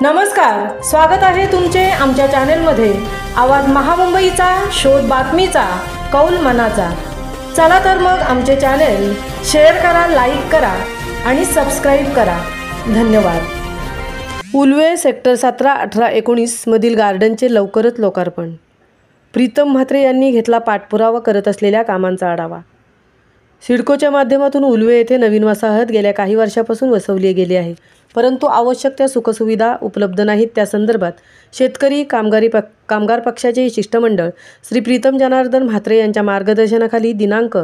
नमस्कार, स्वागत आहे तुमचे आमच्या चॅनलमध्ये। आवाज महामुंबईचा, शोध बातमीचा, कौल मनाचा। चला तर मग आमचे चॅनल शेअर करा, लाईक करा आणि सबस्क्राइब करा। धन्यवाद। उलवे सेक्टर 17, 18, 19 मधील गार्डनचे लवकरच लोकार्पण। प्रीतम म्हात्रे यांनी घेतला पाठपुरावा करत असलेल्या कामांचा आढावा। सिडकोच्या माध्यमातून उलवे येथे नवीन वसाहत गेल्या काही वर्षापासून वसवली गेली आहे, परंतु आवश्यक त्या सुखसुविधा उपलब्ध नाहीत। त्या संदर्भात शेतकरी कामगार पक्षाचे शिष्टमंडळ श्री प्रीतम जनार्दन म्हात्रे यांच्या मार्गदर्शनाखाली दिनांक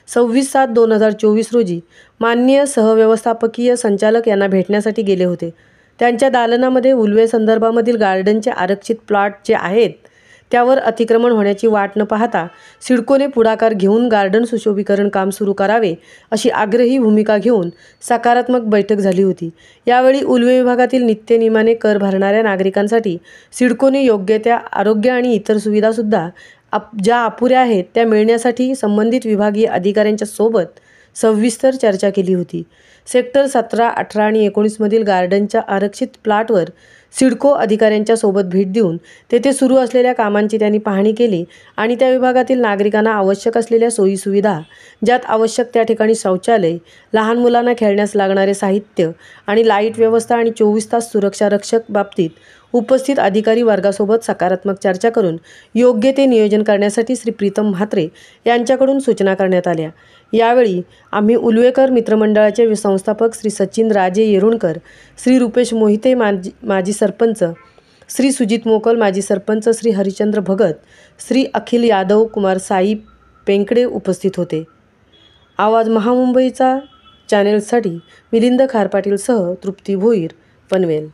26/7/2024 रोजी माननीय सहव्यवस्थापकीय संचालक यांना भेटण्यासाठी गेले होते। त्यांच्या दालनामध्ये उलवे संदर्भामधील गार्डनचे आरक्षित प्लॉट जे आहेत त्यावर अतिक्रमण होण्याची वाट न पाहता सिडकोने पुढाकार घेऊन गार्डन सुशोभीकरण काम सुरू करावे अशी आग्रही भूमिका घेऊन सकारात्मक बैठक झाली होती। यावेळी उलवे विभागातील नित्यनेमाने कर भरणाऱ्या नागरिकांसाठी सिडकोने योग्य त्या आरोग्य आणि इतर सुविधासुद्धा ज्या अपुऱ्या आहेत त्या मिळण्यासाठी संबंधित विभागीय अधिकाऱ्यांच्या सोबत सविस्तर चर्चा केली होती। सेक्टर 17, 18 आणि 19 मधील गार्डनच्या आरक्षित प्लॉटवर सिडको अधिकाऱ्यांच्या सोबत भेट देऊन तेथे सुरू असलेल्या कामांची त्यांनी पाहणी केली आणि त्या विभागातील नागरिकांना आवश्यक असलेल्या सोयी सुविधा, ज्यात आवश्यक त्या ठिकाणी शौचालय, लहान मुलांना खेळण्यास लागणारे साहित्य आणि लाईट व्यवस्था आणि 24 तास सुरक्षा रक्षक बाबतीत उपस्थित अधिकारी वर्गासोबत सकारात्मक चर्चा करून योग्य ते नियोजन करण्यासाठी श्री प्रीतम म्हात्रे यांच्याकडून सूचना करण्यात आल्या। यावेळी आम्ही उलवेकर मित्रमंडळाचे संस्थापक श्री सचिन राजे येरुणकर, श्री रुपेश मोहिते माजी सरपंच, श्री सुजित मोकल माजी सरपंच, श्री हरिचंद्र भगत, श्री अखिल यादव, कुमार साई पेंकडे उपस्थित होते। आवाज महामुंबईचा चॅनेलसाठी मिलिंद खारपाटीलसह तृप्ती भोईर, पनवेल।